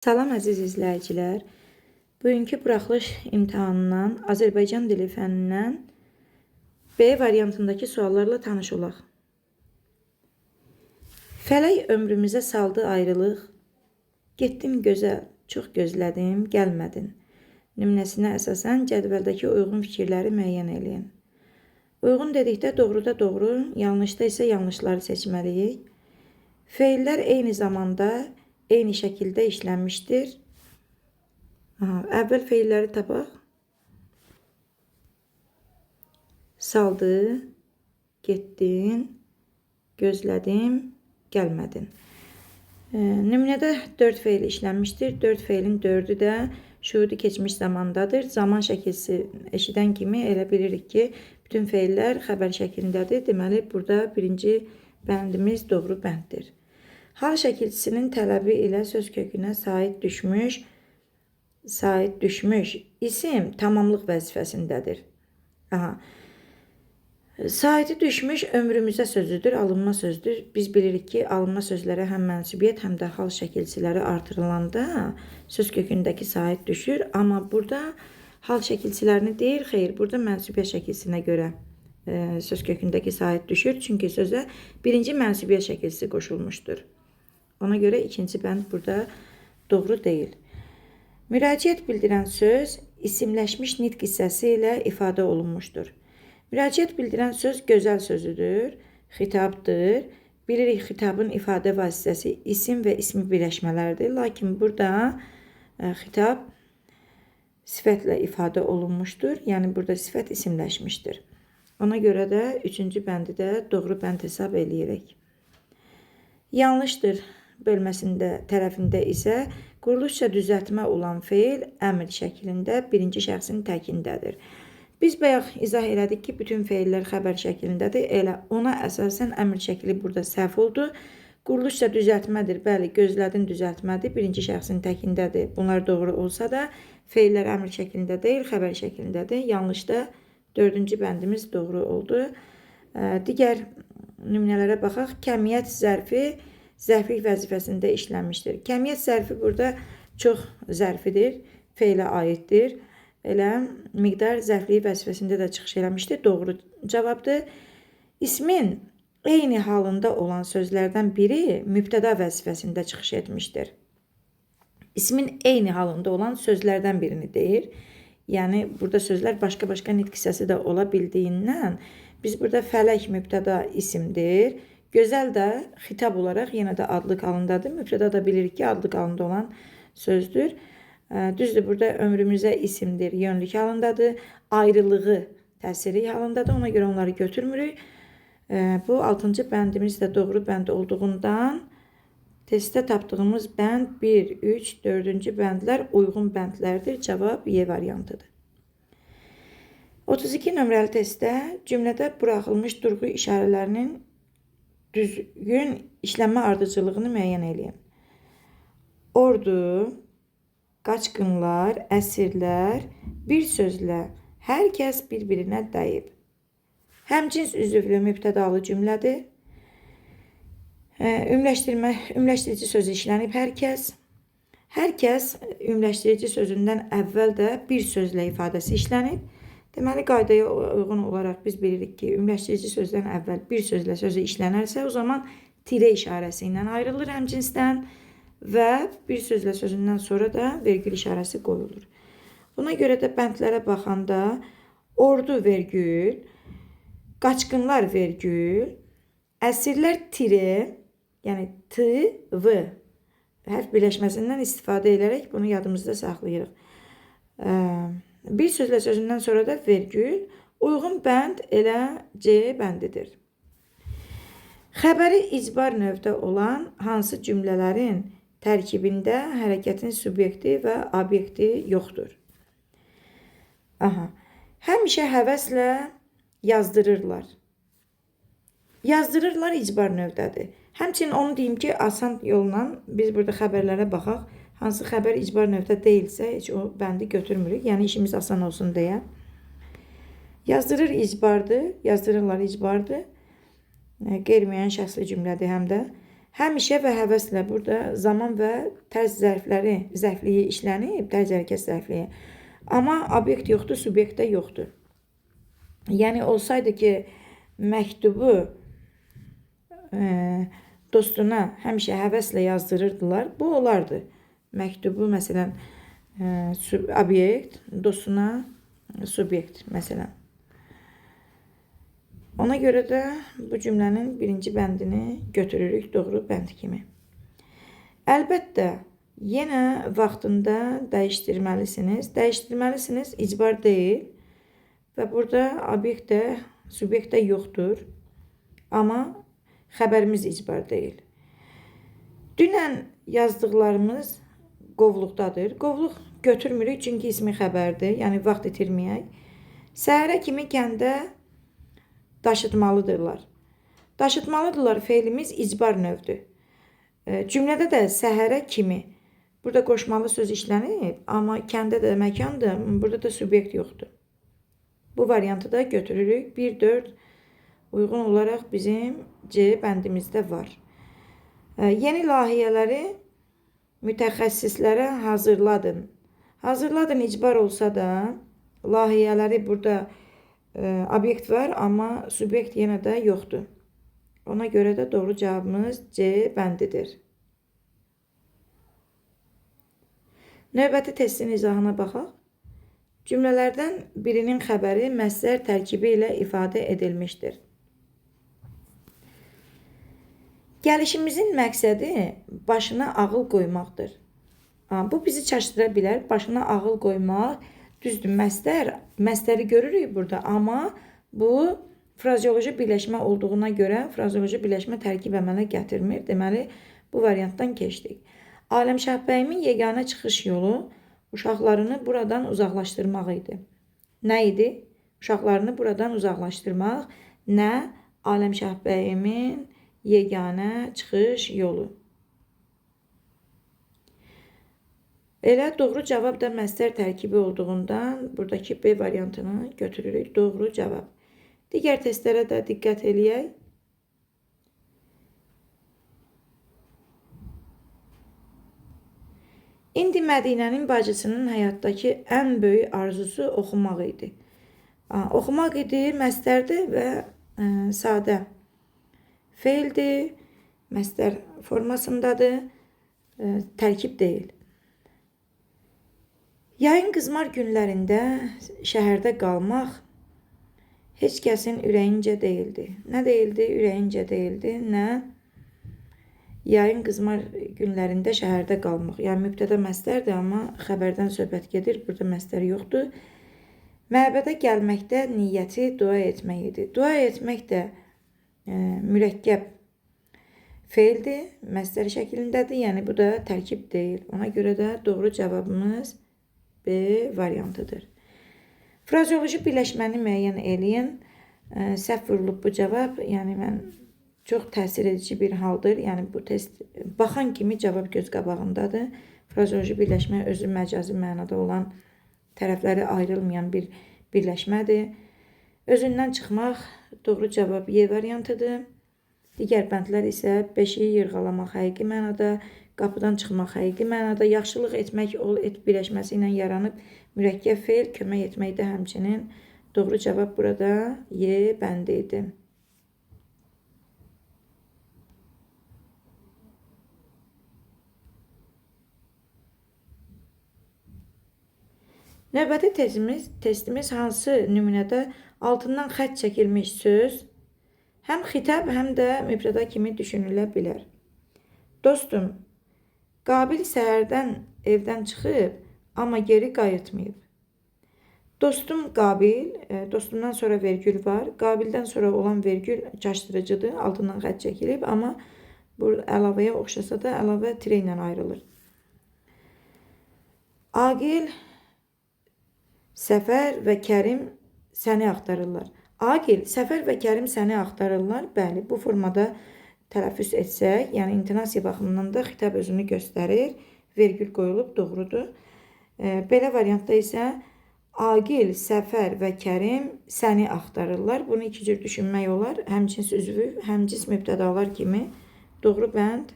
Salam əziz izləyicilər. Bugünkü buraxılış imtahanından Azərbaycan dili fənnindən B variantındakı suallarla tanış olaq. Fələk ömrümüzə saldı ayrılıq. Getdim gözəl, çox gözlədim, gəlmədin. Nümunəsinə əsasən cədvəldəki uyğun fikirləri müəyyən edin. Uyğun dedikdə doğruda doğru, yanlışda isə yanlışları seçməliyik. Feillər eyni zamanda eyni şəkildə işlənmişdir. Əvvəl feilləri tapaq. Saldı, getdin, gözlədim, gəlmədin. Nümunədə 4 feil işlənmişdir. 4 feilin 4'ü də şuhudi keçmiş zamandadır. Zaman şəkilsi eşidən kimi elə bilirik ki, bütün feillər xəbər şəklindədir. Deməli, burada birinci bəndimiz doğru bənddir. Hal şəkilçisinin tələbi ilə söz kökünə sait düşmüş isim tamamlıq vəzifəsindədir. Saiti düşmüş ömrümüzə sözüdür, alınma sözdür. Biz bilirik ki, alınma sözlərə həm mənsubiyyət, həm də hal şəkilçiləri artırılanda söz kökündəki sait düşür. Amma burada hal şəkilçilərini deyir, xeyr, burada mənsubiyyət şəkilsinə görə söz kökündəki sait düşür. Çünki sözə birinci mənsubiyyət şəkilçisi qoşulmuşdur. Ona görə ikinci bənd burada doğru deyil. Müraciət bildirən söz isimləşmiş nitq hissəsi ilə ifadə olunmuşdur. Müraciət bildirən söz gözəl sözüdür, xitabdır. Bilirik, xitabın ifadə vasitəsi isim və ismi birləşmələrdir. Lakin burada xitab sifətlə ifadə olunmuşdur. Yəni, burada sifət isimləşmişdir. Ona görə də üçüncü bəndi də doğru bənd hesab edirik. Yanlışdır bölməsində tərəfində isə quruluşca düzəltmə olan feil əmr şəklində birinci şəxsin təkindədir. Biz bayaq izah elədik ki, bütün feillər xəbər şəklindədir. Elə ona əsasən əmr şəkli burada səhv oldu. Quruluşca düzəltmədir. Bəli, gözlədin düzəltmədir. Birinci şəxsin təkindədir. Bunlar doğru olsa da feillər əmr şəklində deyil, xəbər şəklindədir. Yanlışda dördüncü bəndimiz doğru oldu. Digər nümunələrə baxaq. Kəmiyyət zərfi zərflik vəzifəsində işlənmişdir. Kəmiyyət zərfi burada çox zərfidir, feilə aiddir. Elə miqdar zərfliyi vəzifəsində də çıxış eləmişdir. Doğru cavabdır. İsmin eyni halında olan sözlərdən biri mübtəda vəzifəsində çıxış etmişdir. İsmin eyni halında olan sözlərdən birini deyir. Yəni, burada sözlər başqa-başqa nitq hissəsi də ola bildiyindən biz burada fələk mübtəda isimdir. Gözəl də xitab olaraq yenə də adlıq halındadır. Mübtəda da bilirik ki, adlıq halında olan sözdür. Düzdür, burada ömrümüzə isimdir, yönlük halındadır. Ayrılığı təsiri halındadır. Ona görə onları götürmürük. Bu 6-cı bəndimiz də doğru bənd olduğundan testdə tapdığımız bənd 1, 3, 4-cü bəndlər uyğun bəndlərdir. Cavab Y variantıdır. 32 nömrəli testdə cümlədə buraxılmış durğu işarələrinin düzgün işlənmə ardıcıllığını müəyyən edin. Ordu, qaçqınlar, əsirlər, bir sözlə hər kəs bir-birinə dəyib. Həmcins üzvlü mübtədalı cümlədir. Ümləşdirici sözü işlənib hər kəs. Hər kəs ümləşdirici sözündən əvvəl də bir sözlə ifadəsi işlənib. Deməli, qaydaya uyğun olaraq biz bilirik ki, ümləşdirici sözdən əvvəl bir sözlə sözü işlənərsə, o zaman tirə işarəsi ilə ayrılır həmcinsdən və bir sözlə sözündən sonra da vergül işarəsi qoyulur. Buna görə də bəndlərə baxanda ordu vergül, qaçqınlar vergül, əsirlər tirə, yəni T, V hərf birləşməsindən istifadə edərək bunu yadımızda saxlayırıq. Bir sözlə sözündən sonra da vergül, uyğun bənd elə C bəndidir. Xəbəri icbar növdə olan hansı cümlələrin tərkibində hərəkətin subyekti və obyekti yoxdur? Həmişə həvəslə yazdırırlar. Yazdırırlar icbar növdədir. Həmçinin onu deyim ki, asan yolla biz burada xəbərlərə baxaq. Hansı xəbər icbar növdə deyilsə, heç o bəndi götürmürük. Yəni, işimiz asan olsun deyə. Yazdırır icbardır, yazdırırlar icbardır. Qeyri-müəyyən şəxsli cümlədir həm də. Həmişə və həvəslə burada zaman və tərz zərfliyi işlənib, tərz hərəkət zərfliyi. Amma obyekt yoxdur, subyekt də yoxdur. Yəni olsaydı ki, məktubu dostuna həmişə həvəslə yazdırırdılar, bu olardı. Məktubu məsələn obyekt, dostuna subyekt məsələn. Ona görə də bu cümlənin birinci bəndini götürürük doğru bənd kimi. Əlbəttə, yenə vaxtında dəyişdirməlisiniz. Dəyişdirməlisiniz icbar deyil və burada obyekt də, subyekt də yoxdur. Amma xəbərimiz icbar deyil. Dünən yazdıqlarımız qovluqdadır. Qovluq götürmürük çünki ismi xəbərdir, yəni vaxt itirməyək. Səhərə kimi kəndə daşıtmalıdırlar. Daşıtmalıdırlar feilimiz icbar növdür. Cümlədə də səhərə kimi. Burada qoşmalı söz işlənib, amma kəndə də məkandır, burada da subyekt yoxdur. Bu variantı da götürürük. 1-4 uyğun olaraq bizim C bəndimizdə var. Yeni layihələri mütəxəssislərə hazırladın. Hazırladın icbar olsa da, layihələri burada obyekt var, amma subyekt yenə də yoxdur. Ona görə də doğru cavabımız C bəndidir. Növbəti testin izahına baxaq. Cümlələrdən birinin xəbəri məsdər tərkibi ilə ifadə edilmişdir. Gəlişimizin məqsədi başına ağıl qoymaqdır. Bu bizi çaşdıra bilər. Başına ağıl qoymaq, düzdür, məsdəri görürük burada, amma bu frazeoloji birləşmə olduğuna görə frazeoloji birləşmə tərkib əmələ gətirmir. Deməli, bu variantdan keçdik. Aləmşahbəyimin yeganə çıxış yolu uşaqlarını buradan uzaqlaşdırmaq idi. Nə idi? Uşaqlarını buradan uzaqlaşdırmaq. Nə? Aləmşahbəyimin yeganə çıxış yolu. Elə doğru cavab da məsdər tərkibi olduğundan buradakı B variantını götürürük. Doğru cavab. Digər testlərə də diqqət eləyək. İndi Mədinənin bacısının həyatdakı ən böyük arzusu oxumaq idi. Oxumaq idi məsdərdir və sadə feildir, məsdər formasındadır, tərkib deyil. Yayın qızmar günlərində şəhərdə qalmaq heç kəsin ürəyincə deyildi. Nə deyildi? Ürəyincə deyildi. Nə? Yayın qızmar günlərində şəhərdə qalmaq. Yəni mübtəda məsdərdir, amma xəbərdən söhbət gedir. Burada məsdər yoxdur. Məbədə gəlməkdə niyyəti dua etmək idi. Dua etmək də mürəkkəb feildir, məsdər şəklindədir. Yəni bu da tərkib deyil. Ona görə də doğru cavabımız B variantıdır. Frazeoloji birləşməni müəyyən eləyin. Səhv vurulub bu cavab. Yəni mən çox təsir edici bir haldır. Yəni bu test baxan kimi cavab göz qabağındadır. Frazeoloji birləşmə özü məcazi mənada olan tərəfləri ayrılmayan bir birləşmədir. Özündən çıxmaq doğru cavab Y variantıdır. Digər bəndlər isə beşiyi yırğalamaq həqiqi mənada, qapıdan çıxmaq həqiqi mənada, yaxşılıq etmək ol et birləşməsi ilə yaranıb mürəkkəb feil, kömək etmək də həmçinin doğru cavab burada Y bəndi idi. Növbəti testimiz hansı nümunədə altından xətt çəkilmiş söz həm xitab, həm də mübtəda kimi düşünülə bilər. Dostum, Qabil səhərdən evdən çıxıb, amma geri qayıtmayıb. Dostum Qabil, dostumdan sonra vergül var. Qabildən sonra olan vergül çaşdırıcıdır, altından xətt çəkilib, amma bu əlavəyə oxşasa da əlavə tire ilə ayrılır. Aqil, Səfər və Kərim səni axtarırlar. Aqil, Səfər və Kərim səni axtarırlar. Bəli, bu formada tələffüz etsək, yəni intonasiya baxımından da xitab özünü göstərir. Vergül qoyulub, doğrudur. Belə variantda isə Aqil, Səfər və Kərim səni axtarırlar. Bunu iki cür düşünmək olar. Həmcins üzvü, həmcins mübtədalar kimi Doğru bənd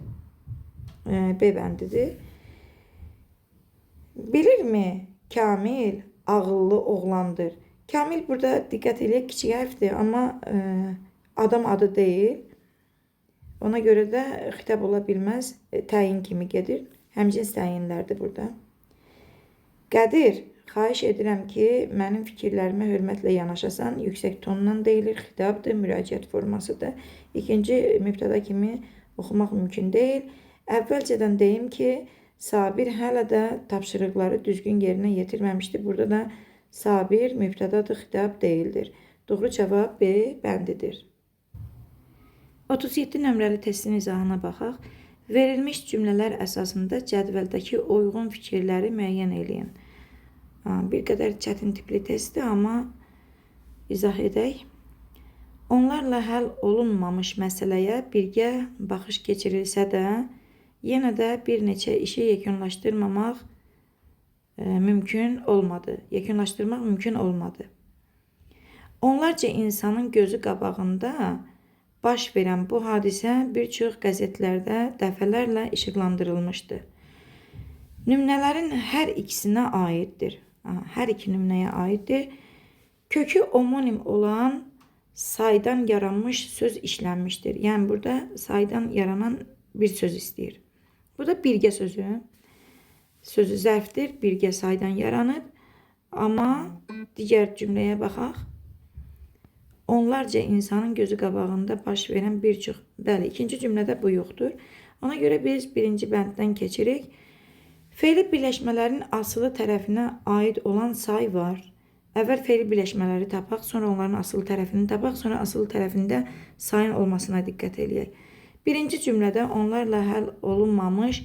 B bəndidir. Bilirmi Kamil ağıllı oğlandır? Kamil burada diqqət eləyək, kiçik hərfdir, amma adam adı deyil. Ona görə də xitab ola bilməz, təyin kimi gedir. Həmcins təyinlərdir burada. Qədir, xahiş edirəm ki, mənim fikirlərimə hörmətlə yanaşasan, yüksək tonla deyilir, xitabdır, müraciət formasıdır. İkinci mübtəda kimi oxumaq mümkün deyil. Əvvəlcədən deyim ki, Sabir hələ də tapşırıqları düzgün yerinə yetirməmişdir. Burada da Sabir mübtədadır, xitab deyildir. Doğru cavab B bəndidir. 37 nömrəli testin izahına baxaq. Verilmiş cümlələr əsasında cədvəldəki uyğun fikirləri müəyyən eləyin. Bir qədər çətin tipli testdir, amma izah edək. Onlarla həll olunmamış məsələyə birgə baxış keçirilsə də, yenə də bir neçə işi yekunlaşdırmaq mümkün olmadı. Onlarca insanın gözü qabağında baş verən bu hadisə bir çox qəzetlərdə dəfələrlə işıqlandırılmışdı. Nümunələrin hər ikisinə aiddir. Hər iki nümunəyə aiddir. Kökü omonim olan saydan yaranmış söz işlənmişdir. Yəni burada saydan yaranan bir söz istəyir. Bu da birgə sözü. Sözü zərfdir, birgə saydan yaranıb. Amma digər cümləyə baxaq. Onlarca insanın gözü qabağında baş verən bir çox. Bəli, ikinci cümlədə bu yoxdur. Ona görə biz birinci bənddən keçirik. Fe'li birləşmələrin asılı tərəfinə aid olan say var. Əvvəl fe'li birləşmələri tapaq, sonra onların asılı tərəfini tapaq, sonra asılı tərəfində sayın olmasına diqqət eləyək. Birinci cümlədə onlarla həll olunmamış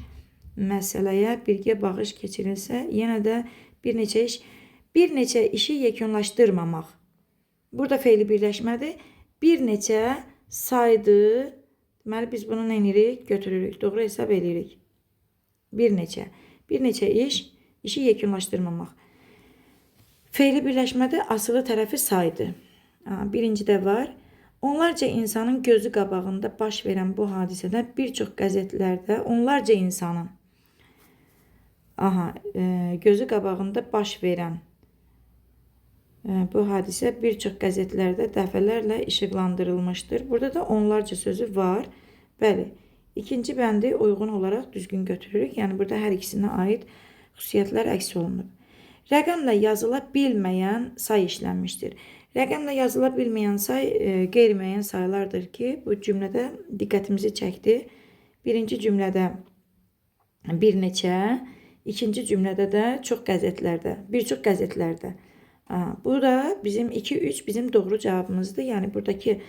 məsələyə birgə baxış keçirilsə, yenə də bir neçə işi yekunlaşdırmamaq. Burada fe'li birləşmədir. Bir neçə saydı. Deməli, biz bunu nə edirik? Götürürük. Doğru hesab edirik. Bir neçə işi yekunlaşdırmamaq. Fe'li birləşmədə asılı tərəfi saydı. Birincidə var. Onlarca insanın gözü qabağında baş verən bu hadisədə bir çox qəzetlərdə onlarca insanın gözü qabağında baş verən bu hadisə bir çox qəzetlərdə dəfələrlə işıqlandırılmışdır. Burada da onlarca sözü var. Bəli, ikinci bəndi uyğun olaraq düzgün götürürük. Yəni burada hər ikisinə aid xüsusiyyətlər əks olunub. Rəqəmlə yazıla bilməyən say işlənmişdir. Rəqəmlə yazıla bilməyən say qeyri-müəyyən saylardır ki, bu cümlədə diqqətimizi çəkdi. Birinci cümlədə bir neçə, ikinci cümlədə də bir çox qəzetlərdə. Bu da bizim 2-3 bizim doğru cavabımızdır. Yəni buradakı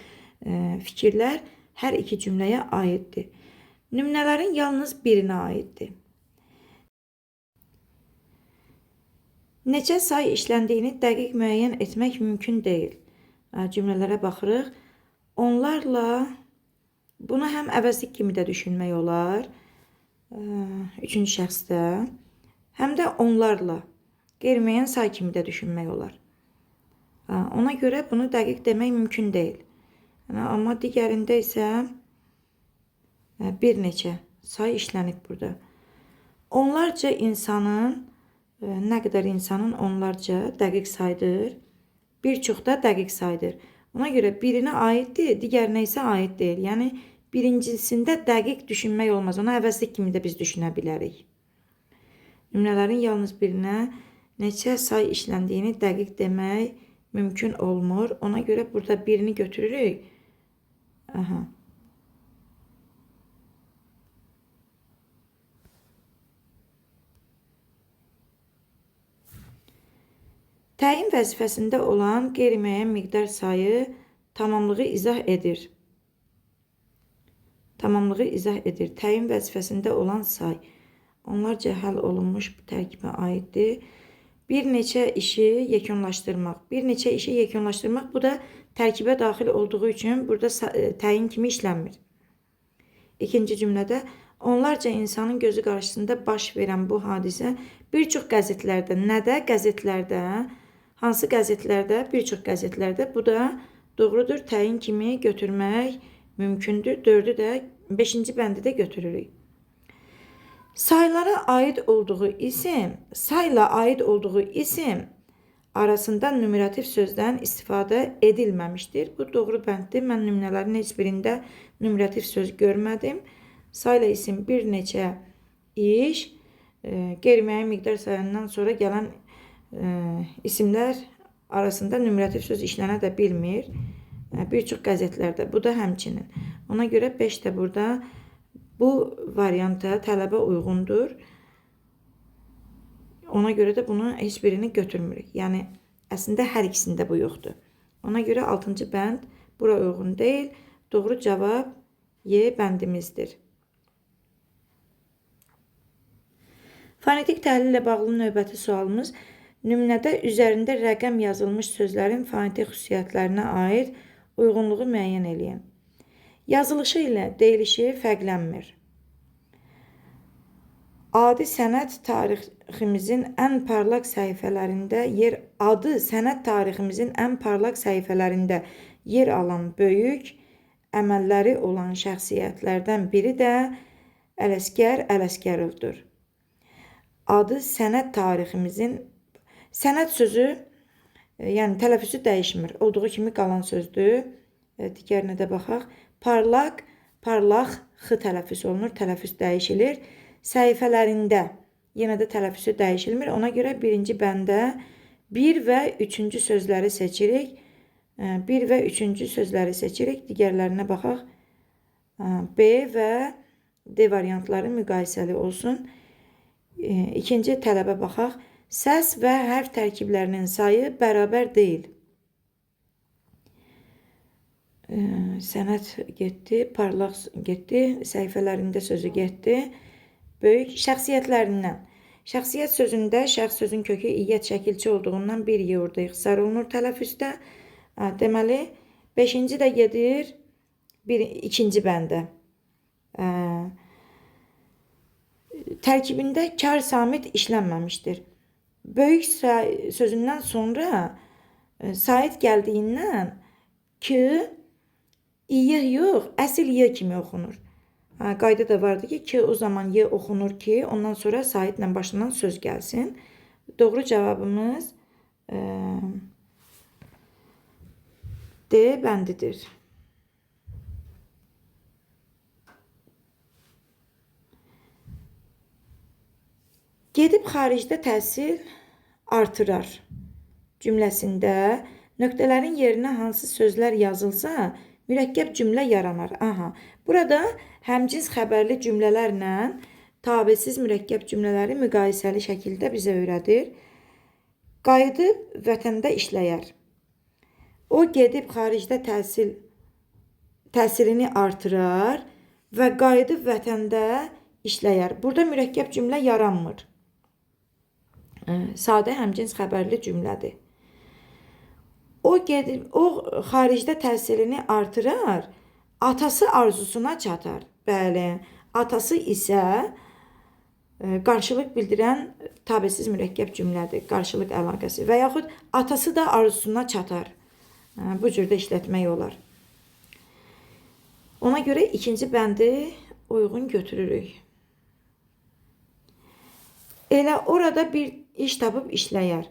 fikirlər hər iki cümləyə aiddir. Nümunələrin yalnız birinə aiddir. Neçə say işləndiyini dəqiq müəyyən etmək mümkün deyil. Cümlələrə baxırıq. Onlarla bunu həm əvəzlik kimi də düşünmək olar. Üçüncü şəxsdə. Həm də onlarla qeyri-müəyyən say kimi də düşünmək olar. Ona görə bunu dəqiq demək mümkün deyil. Amma digərində isə bir neçə say işlənib burada. Onlarca insanın, nə qədər insanın onlarca dəqiq saydır, bir çox da dəqiq saydır. Ona görə birinə aiddir, digərinə isə aid deyil. Yəni birincisində dəqiq düşünmək olmaz. Ona əvəzlik kimi də biz düşünə bilərik. Nümunələrin yalnız birinə neçə say işləndiyini dəqiq demək mümkün olmur. Ona görə burada birini götürürük. Təyin vəzifəsində olan qeyri-müəyyən miqdar sayı tamamlığı izah edir. Təyin vəzifəsində olan say. Onlarca həll olunmuş bu tərkibə aiddir. Bir neçə işi yekunlaşdırmaq. Bu da tərkibə daxil olduğu üçün burada təyin kimi işlənmir. İkinci cümlədə onlarca insanın gözü qarşısında baş verən bu hadisə bir çox qəzetlərdə, nədə? Qəzetlərdə. Hansı qəzetlərdə? Bir çox qəzetlərdə. Bu da doğrudur. Təyin kimi götürmək mümkündür. 4-ü də 5-ci bəndi də götürürük. Saylara aid olduğu isim, sayla aid olduğu isim arasında numerativ sözdən istifadə edilməmişdir. Bu doğru bənddir. Mən nümunələrin heç birində numerativ söz görmədim. Sayla isim bir neçə iş, qeyri-müəyyən miqdar sayından sonra gələn isimlər arasında numerativ söz işlənə də bilmir. Bir çox qəzetlərdə. Bu da həmçinin. Ona görə 5 də burada bu varianta tələbə uyğundur. Ona görə də bunu heç birini götürmürük. Yəni, əslində hər ikisində bu yoxdur. Ona görə 6-cı bənd bura uyğun deyil. Doğru cavab Y bəndimizdir. Fonetik təhlillə bağlı növbəti sualımız. Nümunədə üzərində rəqəm yazılmış sözlərin fonetik xüsusiyyətlərinə aid uyğunluğu müəyyən eləyin. Yazılışı ilə deyilişi fərqlənmir. Adı sənət tariximizin ən parlaq səhifələrində yer alan böyük əməlləri olan şəxsiyyətlərdən biri də Ələsgər Ələsgərovdur. Adı sənət tariximizin, sənət sözü, yəni tələffüzü dəyişmir. Olduğu kimi qalan sözdür. Digərinə də baxaq. Parlaq, parlaq x tələffüz olunur, tələffüz dəyişilir. Səhifələrində yenə də tələffüzü dəyişilmir. Ona görə birinci bəndə 1 və 3-cü sözləri seçirik. 1 və 3-cü sözləri seçirik. Digərlərinə baxaq. B və D variantları müqayisəli olsun. İkinci tələbə baxaq. Səs və hərf tərkiblərinin sayı bərabər deyil. Sənət getdi, parlaq getdi, səhifələrində sözü getdi. Böyük şəxsiyyətlərindən. Şəxsiyyət sözündə şəxs sözün kökü iyyət şəkilçi olduğundan bir y orada ixtisar olunur tələffüzdə. Deməli, 5-ci də gedir 2-ci bəndə. Tərkibində kar samit işlənməmişdir. Böyük sözündən sonra sait gəldiyindən ki, y yox, əsl y kimi oxunur. Qayda da vardı ki, o zaman y oxunur ki, ondan sonra saitlə başlanan söz gəlsin. Doğru cavabımız D bəndidir. Gedib xaricdə təhsil artırar cümləsində nöqtələrin yerinə hansı sözlər yazılsa, mürəkkəb cümlə yaranar. Burada həmcins xəbərli cümlələrlə tabesiz mürəkkəb cümlələri müqayisəli şəkildə bizə öyrədir. Qayıdıb vətəndə işləyər. O gedib xaricdə təhsilini artırar və qayıdıb vətəndə işləyər. Burada mürəkkəb cümlə yaranmır. Sadə həmcins xəbərli cümlədir. O xaricdə təhsilini artırar, atası arzusuna çatar. Bəli, atası isə qarşılıq bildirən tabesiz mürəkkəb cümlədir, qarşılıq əlaqəsi. Və yaxud atası da arzusuna çatar. Bu cürdə işlətmək olar. Ona görə ikinci bəndi uyğun götürürük. Elə orada bir iş tapıb işləyər.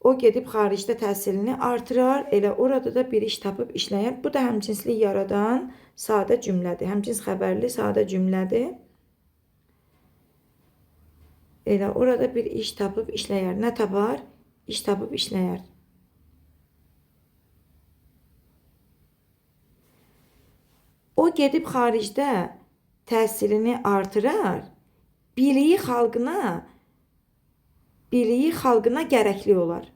O gedib xaricdə təhsilini artırar, elə orada da bir iş tapıb işləyər. Bu da həmcinslik yaradan sadə cümlədir. Həmcins xəbərli sadə cümlədir. Elə orada bir iş tapıb işləyər. Nə tapar? İş tapıb işləyər. O gedib xaricdə təhsilini artırar, biliyi xalqına gərəkli olar.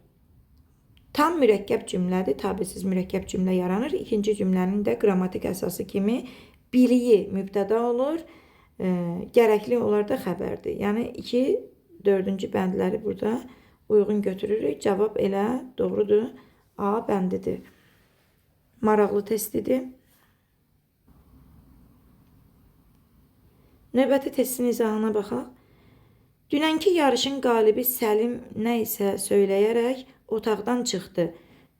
Tam mürəkkəb cümlədir, tabesiz mürəkkəb cümlə yaranır. İkinci cümlənin də qrammatik əsası kimi biliyi mübtəda olur, gərəkli olar da xəbərdir. Yəni 2, 4-cü bəndləri burada uyğun götürürük. Cavab elə doğrudur. A bəndidir. Maraqlı testidir. Növbəti testin izahına baxaq. Dünənki yarışın qalibi Səlim nə isə söyləyərək otaqdan çıxdı.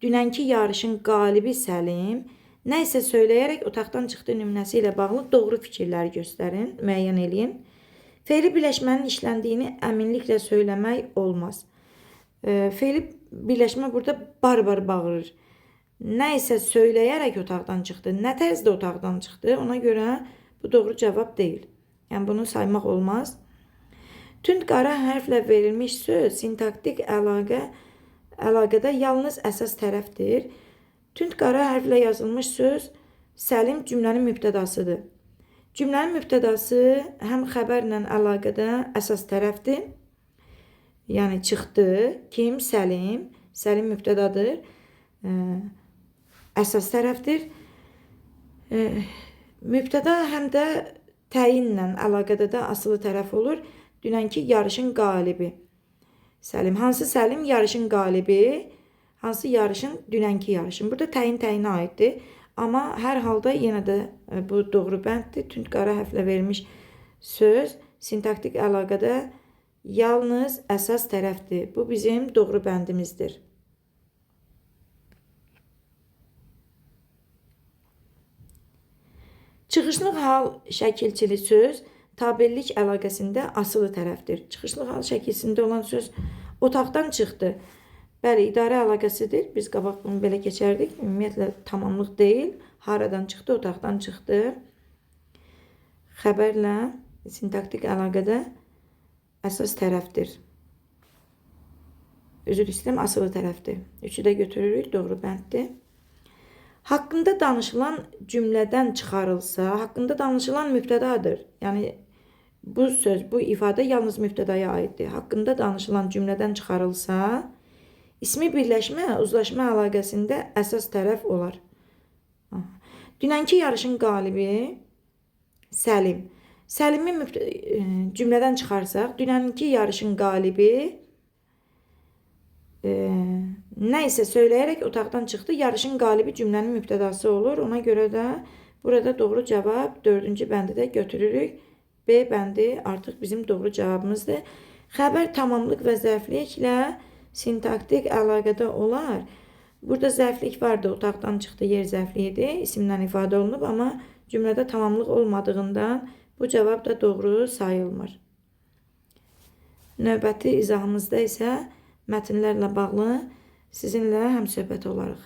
Dünənki yarışın qalibi Səlim Nə isə söyləyərək otaqdan çıxdı nümunəsi ilə bağlı doğru fikirləri göstərin, müəyyən eləyin. Fe'li birləşmənin işləndiyini əminliklə söyləmək olmaz. Fe'li birləşmə burada barbar bağırır. Nə isə söyləyərək otaqdan çıxdı. Nə tərzdə otaqdan çıxdı? Ona görə bu doğru cavab deyil. Yəni bunu saymaq olmaz. Tünd qara hərflə verilmiş söz sintaktik əlaqədə yalnız əsas tərəfdir. Tünd qara hərflə yazılmış söz Səlim cümlənin mübtədasıdır. Cümlənin mübtədası həm xəbərlə əlaqədə əsas tərəfdir. Yəni çıxdı. Kim? Səlim. Səlim mübtədadır. Əsas tərəfdir. Mübtəda həm də təyinlə əlaqədə də asılı tərəf olur. Dünənki yarışın qalibi. Səlim. Hansı Səlim? Yarışın qalibi. Hansı yarışın? Dünənki yarışın. Burada təyin təyinə aiddir. Amma hər halda yenə də bu doğru bənddir. Tünd qara hərflə verilmiş söz sintaktik əlaqədə yalnız əsas tərəfdir. Bu bizim doğru bəndimizdir. Çıxışlıq hal şəkilçili söz tabellik əlaqəsində asılı tərəfdir. Çıxışlıq hal şəkilsində olan söz otaqdan çıxdı. Bəli, idarə əlaqəsidir. Biz qabaq bunu belə keçərdik. Ümumiyyətlə tamamlıq deyil. Haradan çıxdı? Otaqdan çıxdı. Xəbərlə sintaktik əlaqədə əsas tərəfdir. Üzr istəyirəm, asılı tərəfdir. Üçü də götürürük, doğru bənddir. Haqqında danışılan cümlədən çıxarılsa, haqqında danışılan mübtədadır. Yəni bu söz, bu ifadə yalnız mübtədaya aiddir. Haqqında danışılan cümlədən çıxarılsa, ismi birləşmə, uzlaşma əlaqəsində əsas tərəf olar. Dünənki yarışın qalibi Səlim. Səlimi cümlədən çıxarsaq, dünənki yarışın qalibi nə isə söyləyərək otaqdan çıxdı. Yarışın qalibi cümlənin mübtədası olur. Ona görə də burada doğru cavab 4-cü bəndi də götürürük. B bəndi artıq bizim doğru cavabımızdır. Xəbər tamamlıq və zərfliklə sintaktik əlaqədə olar. Burada zərflik vardı, otaqdan çıxdı, yer zərfliyidir. İsimlə ifadə olunub, amma cümlədə tamamlıq olmadığından bu cavab da doğru sayılmır. Növbəti izahımızda isə mətnlərlə bağlı sizinlə həmsöhbət olarıq.